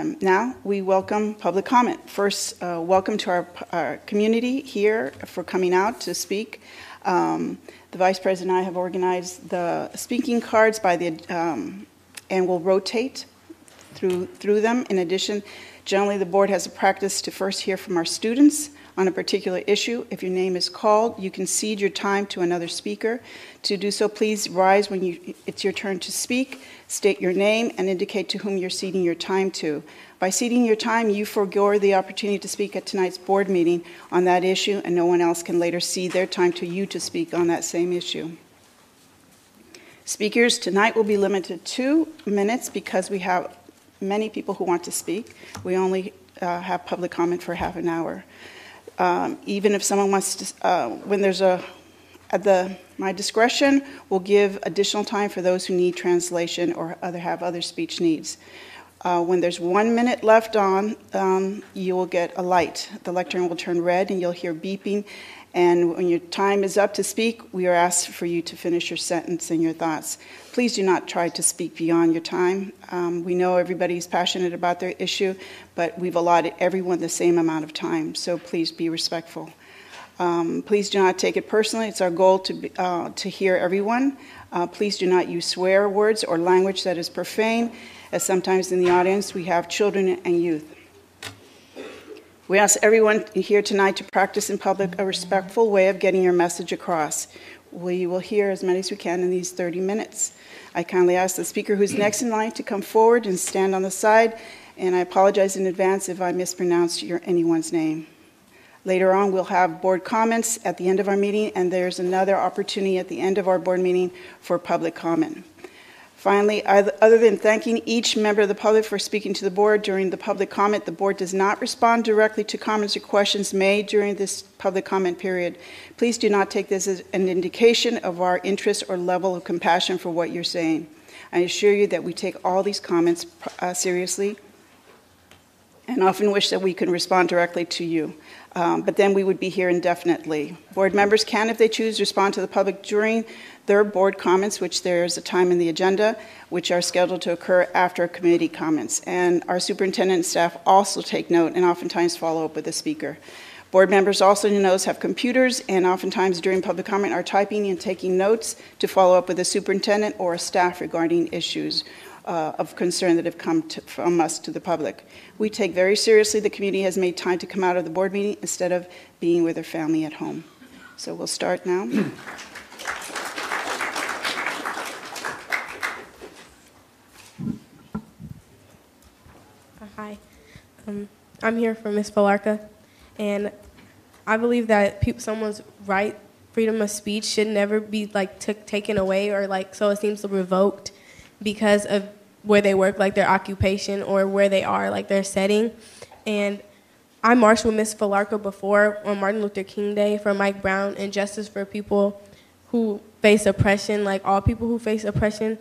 Now, we welcome public comment. First, welcome to our community here for coming out to speak. The Vice President and I have organized the speaking cards by the, and we'll rotate through them. In addition, generally the board has a practice to first hear from our students on a particular issue. If your name is called, you can cede your time to another speaker. To do so, please rise when it's your turn to speak, state your name, and indicate to whom you're ceding your time to. By ceding your time, you forego the opportunity to speak at tonight's board meeting on that issue, and no one else can later cede their time to you to speak on that same issue. Speakers tonight will be limited to 2 minutes because we have many people who want to speak. We only have public comment for half an hour. Even if someone wants to, when there's my discretion, we'll give additional time for those who need translation or have other speech needs. When there's 1 minute left on, you will get a light. The lectern will turn red and you'll hear beeping. And when your time is up to speak, we are asked for you to finish your sentence and your thoughts. Please do not try to speak beyond your time. We know everybody's passionate about their issue, but we've allotted everyone the same amount of time, so please be respectful. Please do not take it personally. It's our goal to hear everyone. Please do not use swear words or language that is profane, as sometimes in the audience we have children and youth. We ask everyone here tonight to practice in public a respectful way of getting your message across. We will hear as many as we can in these 30 minutes. I kindly ask the speaker who's next in line to come forward and stand on the side, and I apologize in advance if I mispronounce anyone's name. Later on, we'll have board comments at the end of our meeting, and there's another opportunity at the end of our board meeting for public comment. Finally, other than thanking each member of the public for speaking to the board during the public comment, the board does not respond directly to comments or questions made during this public comment period. Please do not take this as an indication of our interest or level of compassion for what you're saying. I assure you that we take all these comments seriously and often wish that we could respond directly to you. But then we would be here indefinitely. Board members can, if they choose, respond to the public during their board comments, which there's a time in the agenda, which are scheduled to occur after committee comments. And our superintendent and staff also take note and oftentimes follow up with the speaker. Board members also have computers, and oftentimes during public comment are typing and taking notes to follow up with the superintendent or a staff regarding issues of concern that have come from us to the public. We take very seriously the community has made time to come out of the board meeting instead of being with their family at home. So we'll start now. Hi, I'm here for Ms. Felarca, and I believe that someone's right, freedom of speech, should never be taken away or so it seems revoked because of where they work, their occupation, or where they are, their setting. And I marched with Ms. Felarca before on Martin Luther King Day for Mike Brown and justice for people who face oppression, all people who face oppression.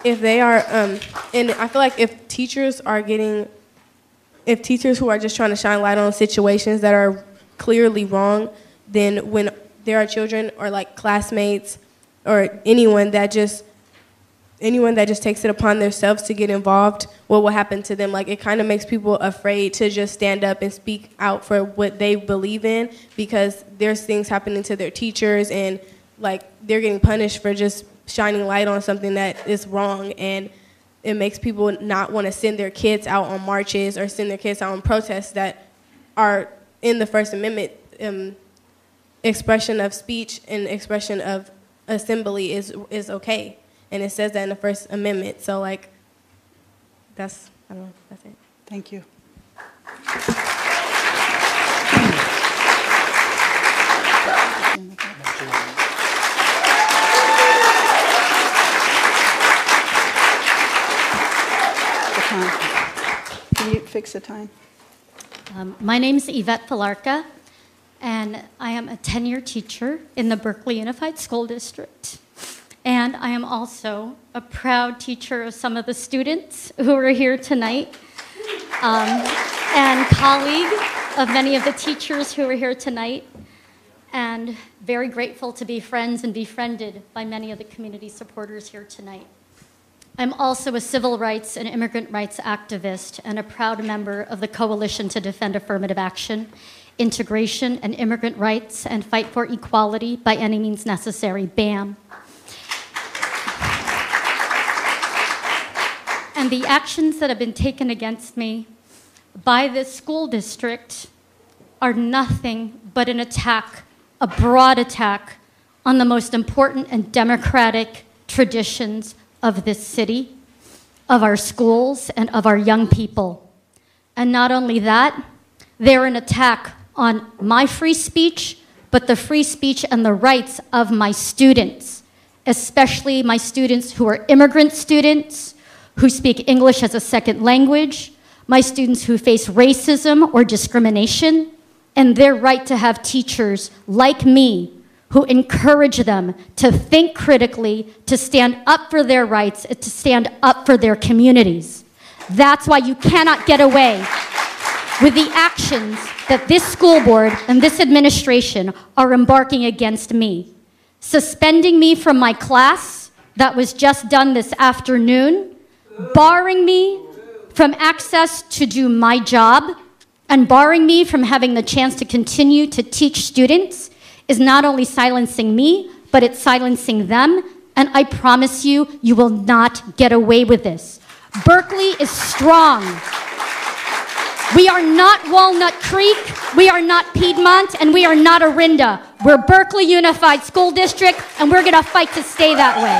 If they are, and I feel like if teachers who are just trying to shine light on situations that are clearly wrong, then when there are children or classmates or anyone that just takes it upon themselves to get involved, what will happen to them? It kind of makes people afraid to just stand up and speak out for what they believe in, because there's things happening to their teachers, and they're getting punished for just shining light on something that is wrong. And it makes people not want to send their kids out on marches or send their kids out on protests that are in the First Amendment. Expression of speech and expression of assembly is okay. And it says that in the First Amendment. So, that's it. Thank you. Can you fix the time? My name is Yvette Felarca, and I am a tenure teacher in the Berkeley Unified School District. And I am also a proud teacher of some of the students who are here tonight, and colleague of many of the teachers who are here tonight, and very grateful to be friends and befriended by many of the community supporters here tonight. I'm also a civil rights and immigrant rights activist and a proud member of the Coalition to Defend Affirmative Action, Integration, and Immigrant Rights, and Fight for Equality by Any Means Necessary, BAM. And the actions that have been taken against me by this school district are nothing but an attack, a broad attack, on the most important and democratic traditions of this city, of our schools, and of our young people. And not only that, they're an attack on my free speech, but the free speech and the rights of my students, especially my students who are immigrant students, who speak English as a second language, my students who face racism or discrimination, and their right to have teachers like me who encourage them to think critically, to stand up for their rights, and to stand up for their communities. That's why you cannot get away with the actions that this school board and this administration are embarking against me. Suspending me from my class that was just done this afternoon, barring me from access to do my job, and barring me from having the chance to continue to teach students is not only silencing me, but it's silencing them, and I promise you, you will not get away with this. Berkeley is strong. We are not Walnut Creek, we are not Piedmont, and we are not Orinda. We're Berkeley Unified School District, and we're gonna fight to stay that way.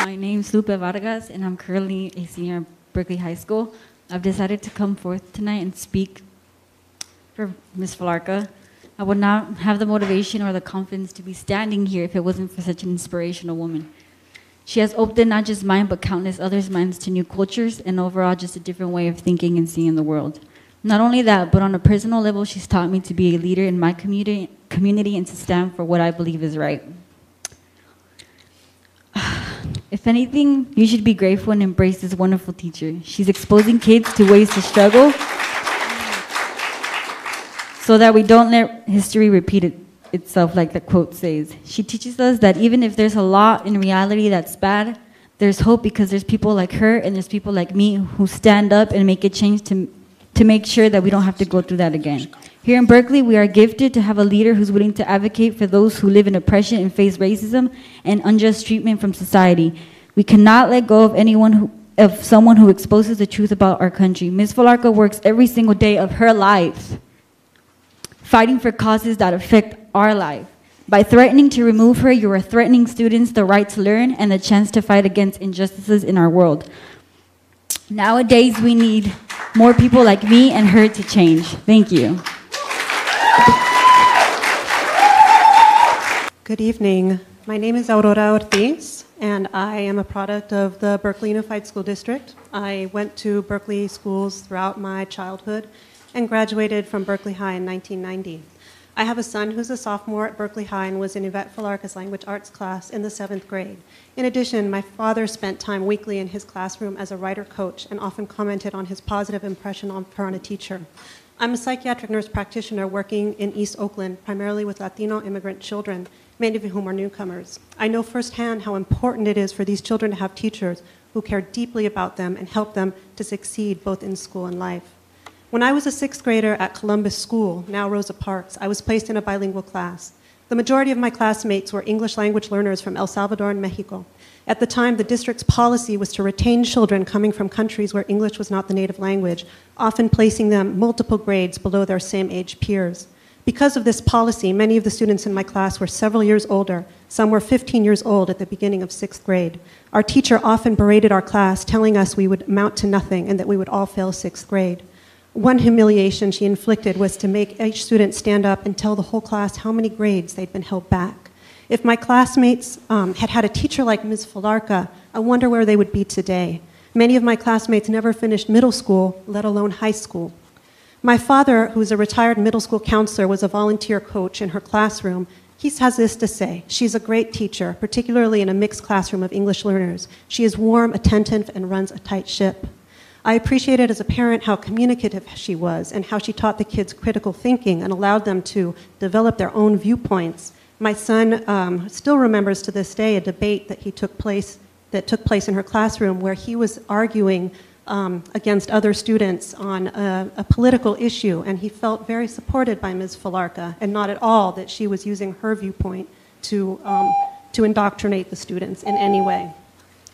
My name's Yvette Felarca, and I'm currently a senior at Berkeley High School. I've decided to come forth tonight and speak for Ms. Felarca. I would not have the motivation or the confidence to be standing here if it wasn't for such an inspirational woman. She has opened not just mine, but countless others' minds to new cultures and overall just a different way of thinking and seeing the world. Not only that, but on a personal level, she's taught me to be a leader in my community and to stand for what I believe is right. If anything, you should be grateful and embrace this wonderful teacher. She's exposing kids to ways to struggle so that we don't let history repeat itself, like the quote says. She teaches us that even if there's a lot in reality that's bad, there's hope because there's people like her and there's people like me who stand up and make a change to make sure that we don't have to go through that again. Here in Berkeley, we are gifted to have a leader who's willing to advocate for those who live in oppression and face racism and unjust treatment from society. We cannot let go of someone who exposes the truth about our country. Ms. Felarca works every single day of her life fighting for causes that affect our life. By threatening to remove her, you are threatening students the right to learn and the chance to fight against injustices in our world. Nowadays, we need more people like me and her to change. Thank you. Good evening. My name is Aurora Ortiz, and I am a product of the Berkeley Unified School District. I went to Berkeley schools throughout my childhood and graduated from Berkeley High in 1990. I have a son who's a sophomore at Berkeley High and was in Yvette Felarca's language arts class in the 7th grade. In addition, my father spent time weekly in his classroom as a writer coach and often commented on his positive impression on her on a teacher. I'm a psychiatric nurse practitioner working in East Oakland, primarily with Latino immigrant children, many of whom are newcomers. I know firsthand how important it is for these children to have teachers who care deeply about them and help them to succeed both in school and life. When I was a 6th grader at Columbus School, now Rosa Parks, I was placed in a bilingual class. The majority of my classmates were English language learners from El Salvador and Mexico. At the time, the district's policy was to retain children coming from countries where English was not the native language, often placing them multiple grades below their same-age peers. Because of this policy, many of the students in my class were several years older. Some were 15 years old at the beginning of 6th grade. Our teacher often berated our class, telling us we would amount to nothing and that we would all fail 6th grade. One humiliation she inflicted was to make each student stand up and tell the whole class how many grades they'd been held back. If my classmates had had a teacher like Ms. Felarca, I wonder where they would be today. Many of my classmates never finished middle school, let alone high school. My father, who's a retired middle school counselor, was a volunteer coach in her classroom. He has this to say: she's a great teacher, particularly in a mixed classroom of English learners. She is warm, attentive, and runs a tight ship. I appreciated as a parent how communicative she was and how she taught the kids critical thinking and allowed them to develop their own viewpoints. My son still remembers to this day a debate that took place in her classroom where he was arguing against other students on a political issue, and he felt very supported by Ms. Felarca, and not at all that she was using her viewpoint to indoctrinate the students in any way.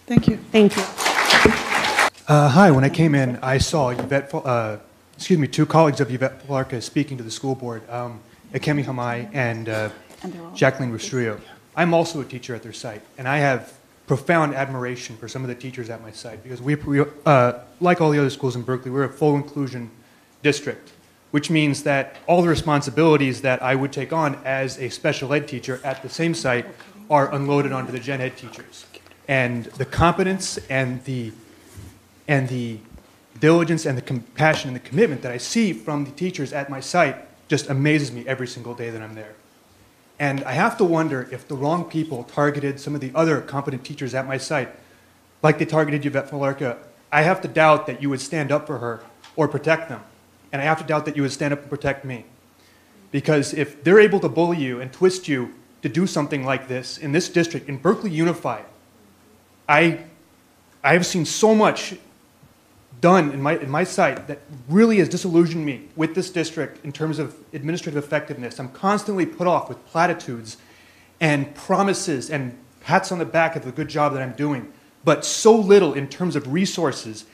Thank you. Thank you. Hi, when I came in, I saw two colleagues of Yvette Felarca speaking to the school board, Ekemi Hamai and Jacqueline Restrillo. I'm also a teacher at their site, and I have profound admiration for some of the teachers at my site, because we like all the other schools in Berkeley, we're a full inclusion district, which means that all the responsibilities that I would take on as a special ed teacher at the same site are unloaded onto the gen ed teachers. And the competence and the diligence and the compassion and the commitment that I see from the teachers at my site just amazes me every single day that I'm there. And I have to wonder if the wrong people targeted some of the other competent teachers at my site, like they targeted Yvette Felarca. I have to doubt that you would stand up for her or protect them. And I have to doubt that you would stand up and protect me. Because if they're able to bully you and twist you to do something like this in this district, in Berkeley Unified, I have seen so much done in my site that really has disillusioned me with this district in terms of administrative effectiveness. I'm constantly put off with platitudes and promises and pats on the back of the good job that I'm doing, but so little in terms of resources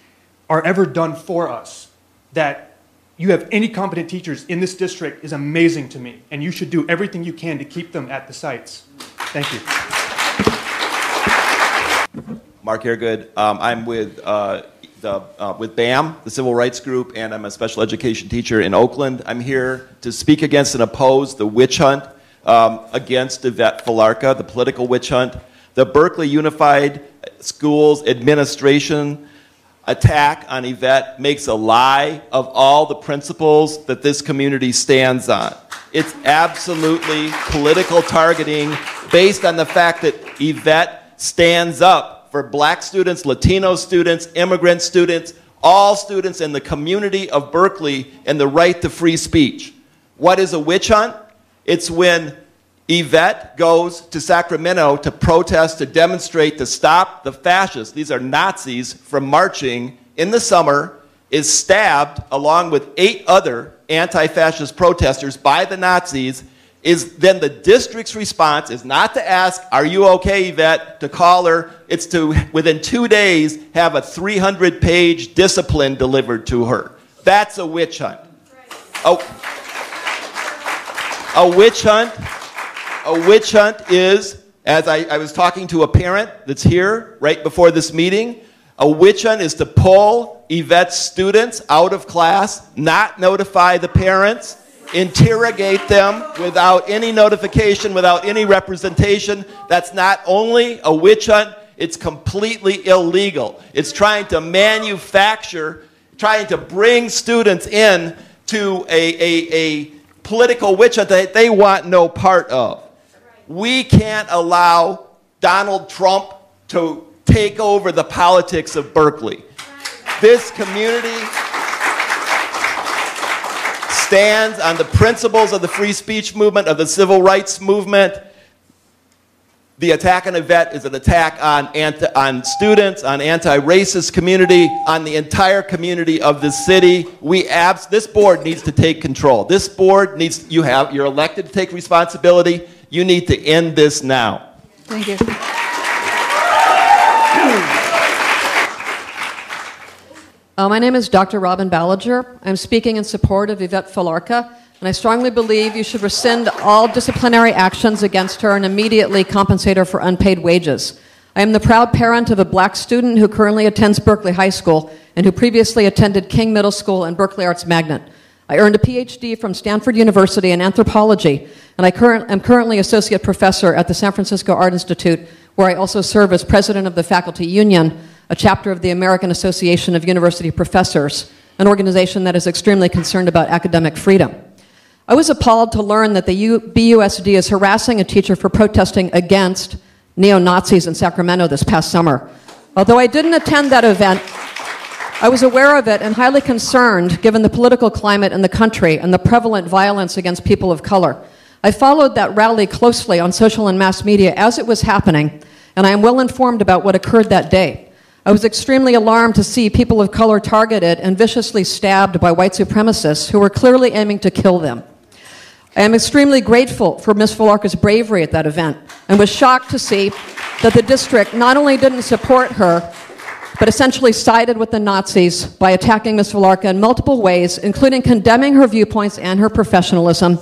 are ever done for us. That you have any competent teachers in this district is amazing to me, and you should do everything you can to keep them at the sites. Thank you. Mark Airgood. I'm with BAM, the Civil Rights Group, and I'm a special education teacher in Oakland. I'm here to speak against and oppose the witch hunt against Yvette Felarca, the political witch hunt. The Berkeley Unified Schools Administration attack on Yvette makes a lie of all the principles that this community stands on. It's absolutely political targeting based on the fact that Yvette stands up for black students, Latino students, immigrant students, all students in the community of Berkeley, and the right to free speech. What is a witch hunt? It's when Yvette goes to Sacramento to protest, to demonstrate, to stop the fascists, these are Nazis, from marching in the summer, is stabbed along with 8 other anti-fascist protesters by the Nazis. Is then the district's response is not to ask, are you okay, Yvette, to call her. It's to, within 2 days, have a 300-page discipline delivered to her. That's a witch hunt. A witch hunt is, as I was talking to a parent that's here right before this meeting, a witch hunt is to pull Yvette's students out of class, not notify the parents, interrogate them without any notification, without any representation. That's not only a witch hunt, it's completely illegal. It's trying to manufacture, trying to bring students in to a political witch hunt that they want no part of. We can't allow Donald Trump to take over the politics of Berkeley. This community stands on the principles of the free speech movement, of the civil rights movement. The attack on Yvette is an attack on students, on anti-racist community, on the entire community of the city. This board needs to take control. This board needs, you're elected to take responsibility. You need to end this now. Thank you. My name is Dr. Robin Ballinger. I'm speaking in support of Yvette Felarca, and I strongly believe you should rescind all disciplinary actions against her and immediately compensate her for unpaid wages. I am the proud parent of a black student who currently attends Berkeley High School and who previously attended King Middle School and Berkeley Arts Magnet. I earned a PhD from Stanford University in anthropology, and I'm currently associate professor at the San Francisco Art Institute, where I also serve as president of the Faculty Union, a chapter of the American Association of University Professors, an organization that is extremely concerned about academic freedom. I was appalled to learn that the BUSD is harassing a teacher for protesting against neo-Nazis in Sacramento this past summer. Although I didn't attend that event, I was aware of it and highly concerned given the political climate in the country and the prevalent violence against people of color. I followed that rally closely on social and mass media as it was happening, and I am well informed about what occurred that day. I was extremely alarmed to see people of color targeted and viciously stabbed by white supremacists who were clearly aiming to kill them. I am extremely grateful for Ms. Felarca's bravery at that event and was shocked to see that the district not only didn't support her, but essentially sided with the Nazis by attacking Ms. Felarca in multiple ways, including condemning her viewpoints and her professionalism.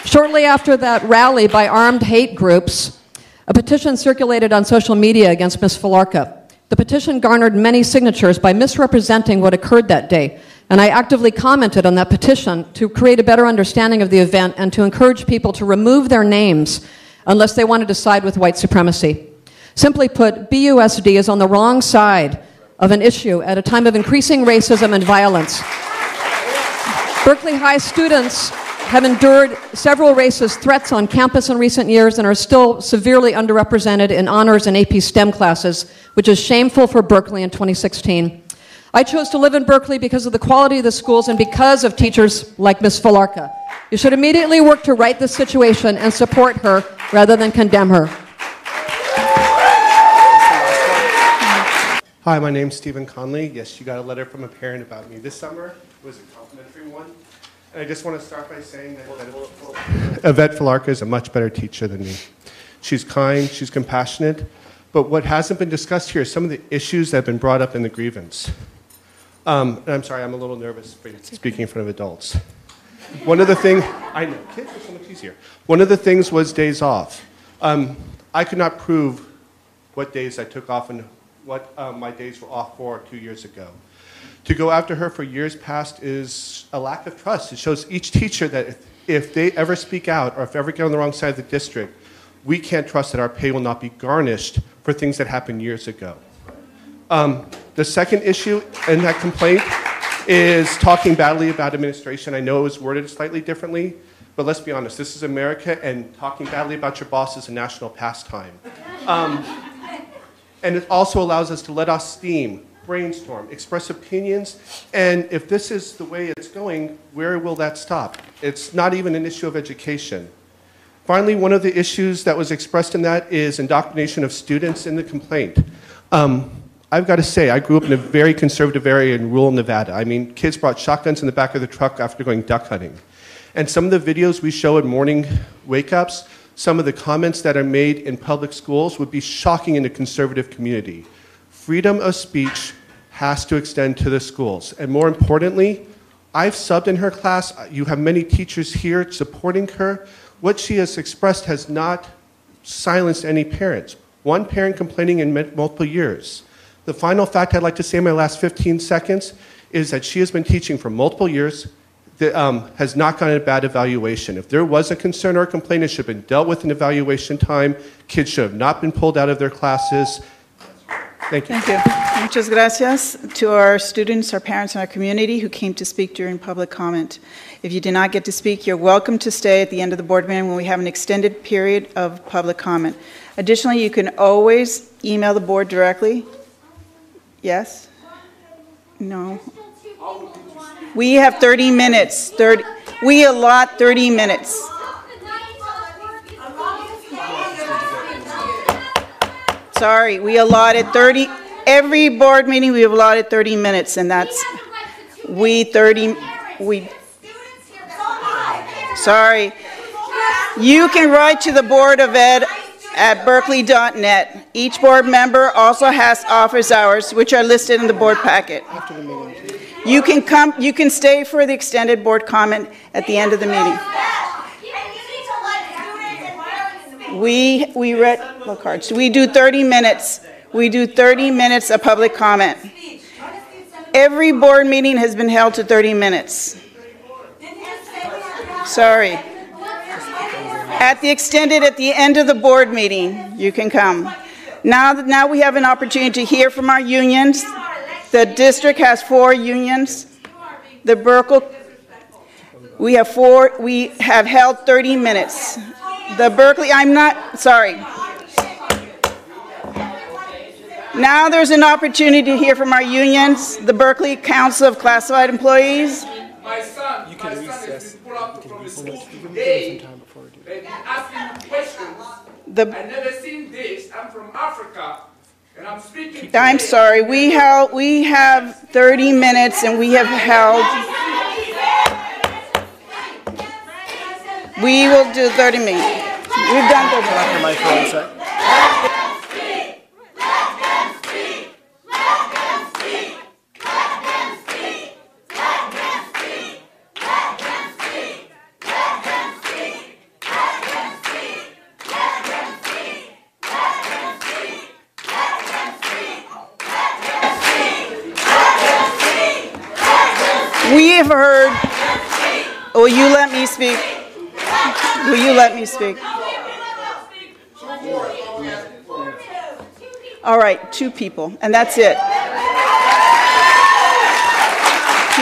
Shortly after that rally by armed hate groups, a petition circulated on social media against Ms. Felarca. The petition garnered many signatures by misrepresenting what occurred that day, and I actively commented on that petition to create a better understanding of the event and to encourage people to remove their names unless they wanted to side with white supremacy. Simply put, BUSD is on the wrong side of an issue at a time of increasing racism and violence. Berkeley High students have endured several racist threats on campus in recent years and are still severely underrepresented in honors and AP STEM classes, which is shameful for Berkeley in 2016. I chose to live in Berkeley because of the quality of the schools and because of teachers like Ms. Felarca. You should immediately work to right this situation and support her rather than condemn her. Hi, my name's Stephen Conley. Yes, you got a letter from a parent about me this summer. It was a complimentary one. And I just want to start by saying that Yvette Felarca is a much better teacher than me. She's kind, she's compassionate, but what hasn't been discussed here is some of the issues that have been brought up in the grievance. And I'm sorry, I'm a little nervous speaking in front of adults. One of the things, I know, kids are so much easier. One of the things was days off. I could not prove what days I took off and what my days were off for 2 years ago. To go after her for years past is a lack of trust. It shows each teacher that if they ever speak out or if they ever get on the wrong side of the district, we can't trust that our pay will not be garnished for things that happened years ago. The second issue in that complaint is talking badly about administration. I know it was worded slightly differently, but let's be honest, this is America, and talking badly about your boss is a national pastime. And it also allows us to let off steam, brainstorm, express opinions, and if this is the way it's going, where will that stop? It's not even an issue of education. Finally, one of the issues that was expressed in that is indoctrination of students in the complaint. I've got to say, I grew up in a very conservative area in rural Nevada. I mean, kids brought shotguns in the back of the truck after going duck hunting. And some of the videos we show in morning wake-ups, some of the comments that are made in public schools would be shocking in the conservative community. Freedom of speech has to extend to the schools. And more importantly, I've subbed in her class. You have many teachers here supporting her. What she has expressed has not silenced any parents. One parent complaining in multiple years. The final fact I'd like to say in my last 15 seconds is that she has been teaching for multiple years, that, has not gotten a bad evaluation. If there was a concern or a complaint, it should have been dealt with in evaluation time. Kids should have not been pulled out of their classes. Thank you. Thank you. Muchas gracias to our students, our parents, and our community who came to speak during public comment. If you did not get to speak, you're welcome to stay at the end of the board meeting when we have an extended period of public comment. Additionally, you can always email the board directly. Yes? No? We have 30 minutes. We allot 30 minutes. Sorry, we allotted 30, every board meeting we have allotted 30 minutes, and that's, sorry. You can write to the Board of Ed at berkeley.net. Each board member also has office hours, which are listed in the board packet. You can come, you can stay for the extended board comment at the end of the meeting. We read the cards. We do 30 minutes. We do 30 minutes of public comment. Every board meeting has been held to 30 minutes. Sorry. At the extended, at the end of the board meeting, you can come. Now we have an opportunity to hear from our unions. The district has 4 unions. The Berkeley, we have 4. We have held 30 minutes. The Berkeley, I'm not, sorry. Now there's an opportunity to hear from our unions, the Berkeley Council of Classified Employees. My son is pulled up from the school today They asking questions. The, I never seen this. I'm from Africa, and I'm speaking. I'm today. sorry, we have 30 minutes and we have held, we will do 30 minutes. We've done 30 minutes. We have heard, will you let me speak? Will you let me speak? All right, 2 people, and that's it. 2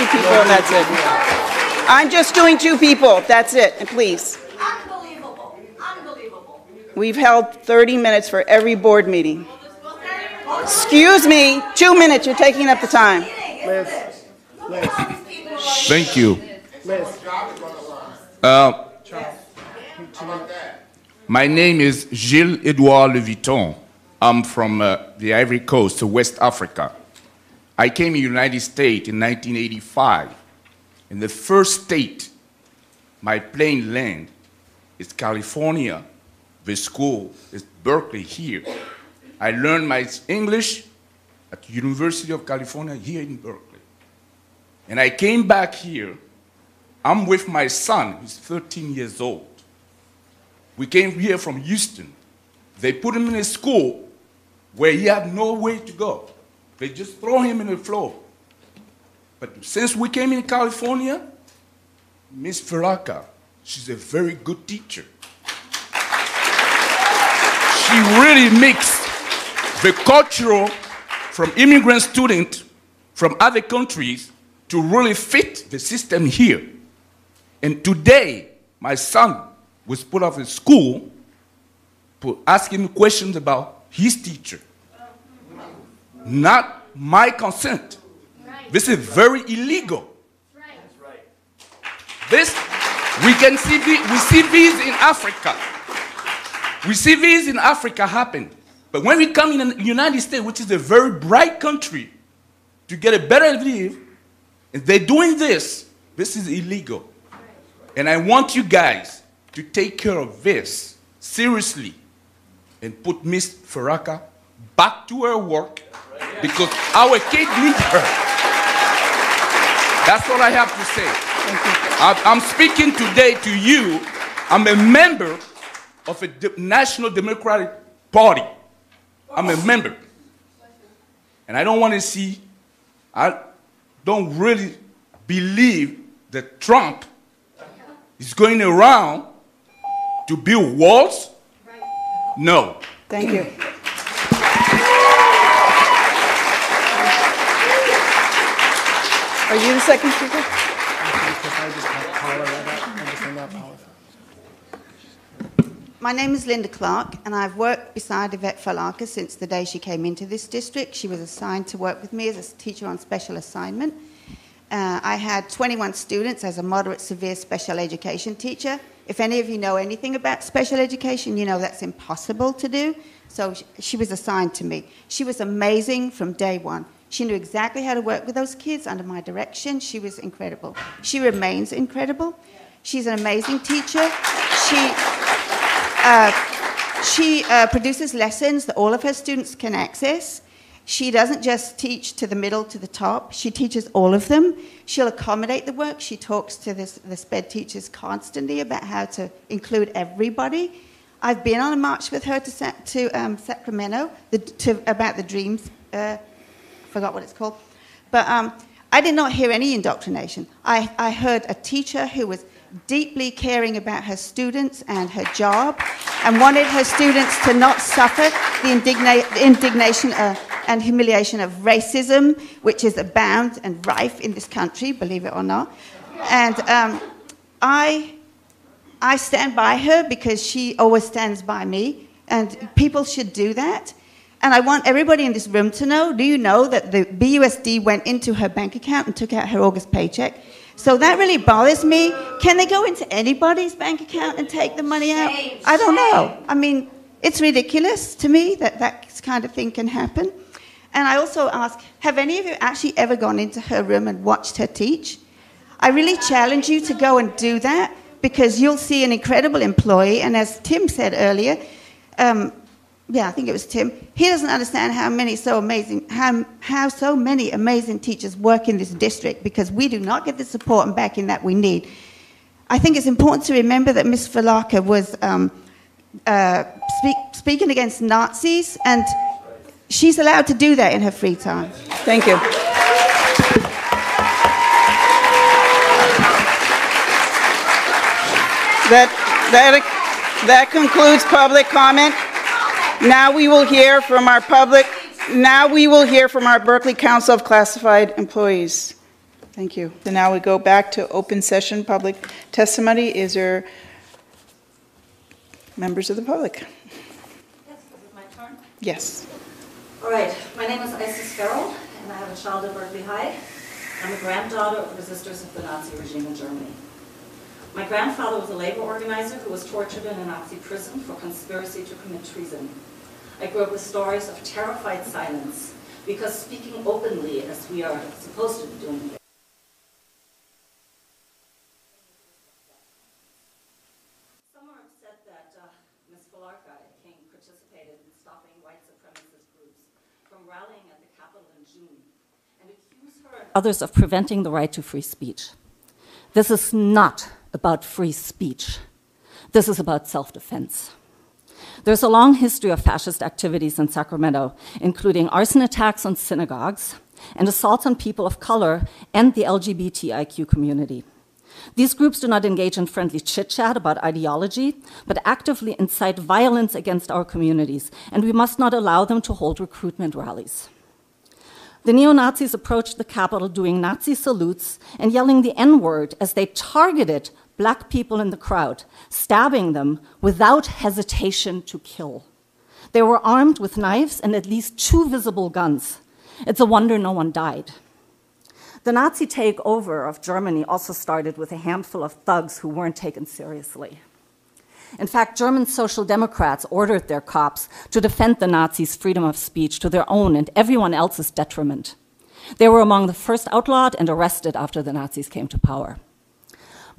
people, and that's it. I'm just doing 2 people, that's it, and please. Unbelievable, unbelievable. We've held 30 minutes for every board meeting. Excuse me, 2 minutes, you're taking up the time. Thank you. My name is Gilles-Edouard Le Vuitton. I'm from the Ivory Coast, West Africa. I came to the United States in 1985. And the first state my plane landed is California. The school is Berkeley here. I learned my English at the University of California here in Berkeley. And I came back here. I'm with my son, who's 13 years old. We came here from Houston. They put him in a school where he had no way to go. They just throw him in the floor. But since we came in California, Miss Felarca, she's a very good teacher. She really mixed the cultural from immigrant students from other countries to really fit the system here. And today, my son was put off of school for asking questions about his teacher. Not my consent. This is very illegal. This, we see these in Africa. We see these in Africa happen. But when we come in the United States, which is a very bright country, to get a better life, if they're doing this, this is illegal. And I want you guys to take care of this seriously and put Miss Felarca back to her work because our kids need her. That's what I have to say. I'm speaking today to you. I'm a member of a National Democratic Party. I'm a member. And I don't want to see, I don't really believe that Trump is going around to build walls. No. Thank you. Are you the second speaker? My name is Linda Clark, and I've worked beside Yvette Felarca since the day she came into this district. She was assigned to work with me as a teacher on special assignment. I had 21 students as a moderate severe special education teacher. If any of you know anything about special education, you know that's impossible to do. So she was assigned to me. She was amazing from day one. She knew exactly how to work with those kids under my direction. She was incredible. She remains incredible. She's an amazing teacher. She produces lessons that all of her students can access. She doesn't just teach to the middle, to the top. She teaches all of them. She'll accommodate the work. She talks to the SPED teachers constantly about how to include everybody. I've been on a march with her to Sacramento about the dreams. Forgot what it's called. But I did not hear any indoctrination. I heard a teacher who was deeply caring about her students and her job and wanted her students to not suffer the indignation and humiliation of racism, which is abound and rife in this country, believe it or not. And I stand by her because she always stands by me, and people should do that. And I want everybody in this room to know, do you know that the BUSD went into her bank account and took out her August paycheck? So that really bothers me. Can they go into anybody's bank account and take the money out? I don't know. I mean, it's ridiculous to me that that kind of thing can happen. And I also ask, have any of you actually ever gone into her room and watched her teach? I really challenge you to go and do that, because you'll see an incredible employee. And as Tim said earlier, I think it was Tim, he doesn't understand how so many amazing teachers work in this district, because we do not get the support and backing that we need. I think it's important to remember that Ms. Felarca was speaking against Nazis, and she's allowed to do that in her free time. Thank you. That concludes public comment. Now we will hear from our Berkeley Council of Classified Employees. Thank you. So now we go back to open session public testimony. Is there members of the public? Yes, is it my turn? Yes. All right, my name is Isis Farrell, and I have a child at Berkeley High. I'm a granddaughter of resistors of the Nazi regime in Germany. My grandfather was a labor organizer who was tortured in a Nazi prison for conspiracy to commit treason. I grew up with stories of terrified silence, because speaking openly, as we are supposed to be doing here, some are upset that Ms. Felarca at King participated in stopping white supremacist groups from rallying at the Capitol in June, and accuse her and others of preventing the right to free speech. This is not about free speech. This is about self-defense. There's a long history of fascist activities in Sacramento, including arson attacks on synagogues and assaults on people of color and the LGBTIQ community. These groups do not engage in friendly chit-chat about ideology, but actively incite violence against our communities, and we must not allow them to hold recruitment rallies. The neo-Nazis approached the Capitol doing Nazi salutes and yelling the N-word as they targeted Black people in the crowd, stabbing them without hesitation to kill. They were armed with knives and at least 2 visible guns. It's a wonder no one died. The Nazi takeover of Germany also started with a handful of thugs who weren't taken seriously. In fact, German social democrats ordered their cops to defend the Nazis' freedom of speech to their own and everyone else's detriment. They were among the first outlawed and arrested after the Nazis came to power.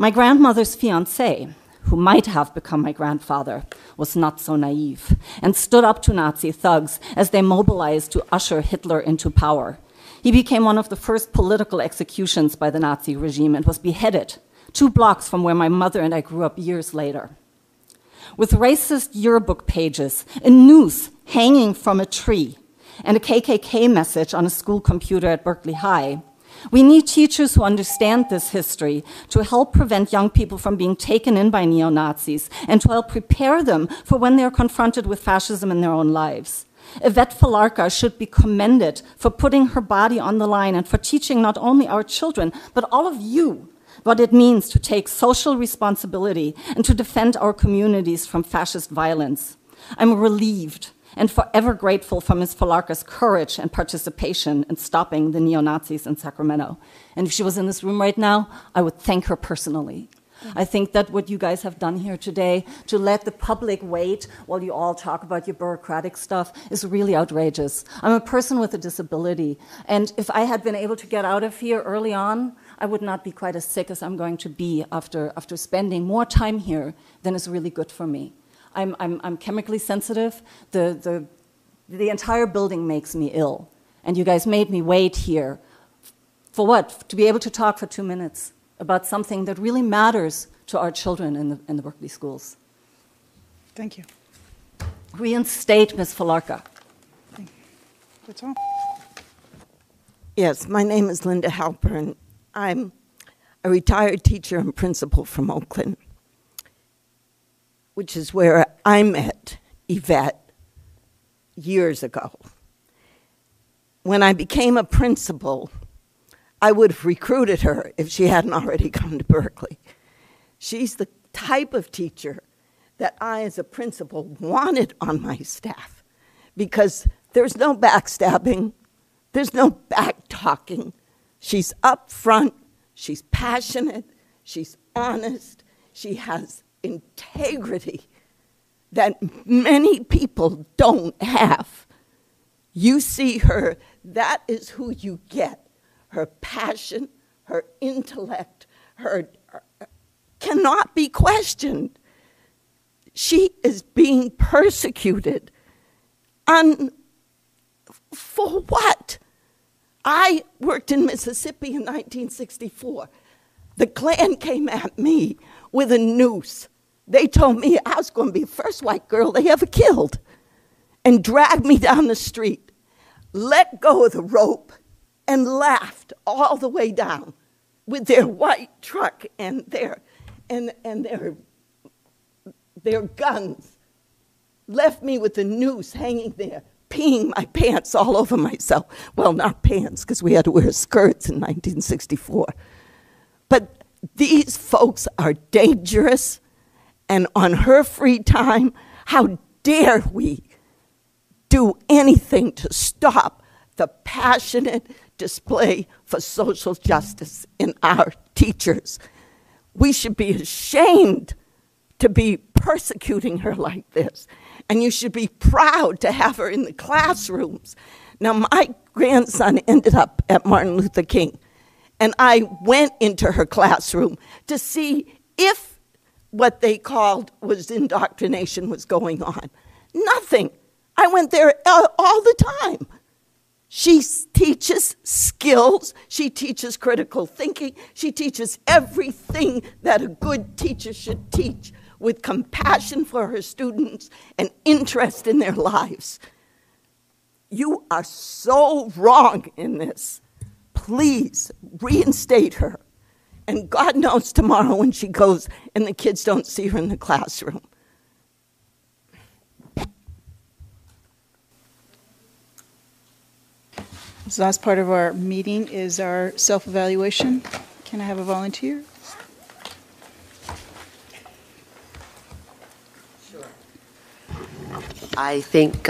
My grandmother's fiancé, who might have become my grandfather, was not so naive and stood up to Nazi thugs as they mobilized to usher Hitler into power. He became one of the first political executions by the Nazi regime and was beheaded 2 blocks from where my mother and I grew up years later. With racist yearbook pages, a noose hanging from a tree, and a KKK message on a school computer at Berkeley High, we need teachers who understand this history to help prevent young people from being taken in by neo-Nazis and to help prepare them for when they're confronted with fascism in their own lives. Yvette Felarca should be commended for putting her body on the line and for teaching not only our children, but all of you what it means to take social responsibility and to defend our communities from fascist violence. I'm relieved and forever grateful for Ms. Felarca's courage and participation in stopping the neo-Nazis in Sacramento. And if she was in this room right now, I would thank her personally. I think that what you guys have done here today, to let the public wait while you all talk about your bureaucratic stuff, is really outrageous. I'm a person with a disability, and if I had been able to get out of here early on, I would not be quite as sick as I'm going to be after spending more time here than is really good for me. I'm chemically sensitive. The entire building makes me ill, and you guys made me wait here. For what? To be able to talk for 2 minutes about something that really matters to our children in the Berkeley schools. Thank you. Reinstate Ms. Felarca. That's all. Yes, my name is Linda Halpern. I'm a retired teacher and principal from Oakland, which is where I met Yvette years ago. When I became a principal, I would have recruited her if she hadn't already come to Berkeley. She's the type of teacher that I, as a principal, wanted on my staff, because there's no backstabbing, there's no back-talking. She's up front, She's passionate, she's honest, she has integrity that many people don't have. You see her, that is who you get. Her passion, her intellect, her cannot be questioned. She is being persecuted. For what? I worked in Mississippi in 1964. The Klan came at me with a noose. They told me I was going to be the first white girl they ever killed, and dragged me down the street, let go of the rope, and laughed all the way down with their white truck and their guns. Left me with the noose hanging there, peeing my pants all over myself. Well, not pants, because we had to wear skirts in 1964. But these folks are dangerous, and on her free time, how dare we do anything to stop the passionate display for social justice in our teachers. We should be ashamed to be persecuting her like this. And you should be proud to have her in the classrooms. Now, my grandson ended up at Martin Luther King, and I went into her classroom to see if what they called was indoctrination was going on. Nothing. I went there all the time. She teaches skills. She teaches critical thinking. She teaches everything that a good teacher should teach, with compassion for her students and interest in their lives. You are so wrong in this. Please reinstate her. And God knows tomorrow when she goes and the kids don't see her in the classroom. This last part of our meeting is our self-evaluation. Can I have a volunteer? I think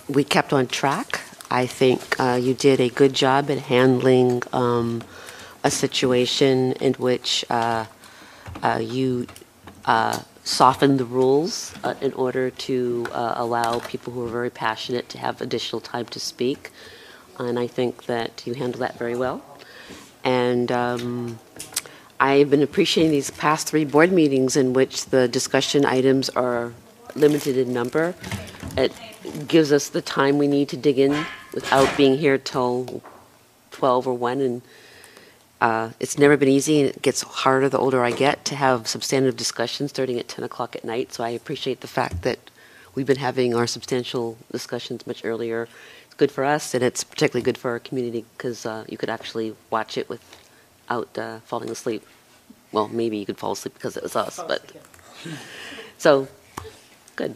we kept on track. I think you did a good job at handling a situation in which you softened the rules in order to allow people who are very passionate to have additional time to speak. And I think that you handled that very well. And I've been appreciating these past 3 board meetings in which the discussion items are limited in number. It gives us the time we need to dig in without being here till 12 or 1. And it's never been easy, and it gets harder the older I get to have substantive discussions starting at 10 o'clock at night. So I appreciate the fact that we've been having our substantial discussions much earlier. It's good for us, and it's particularly good for our community because you could actually watch it without falling asleep. Well, maybe you could fall asleep because it was us, but so good.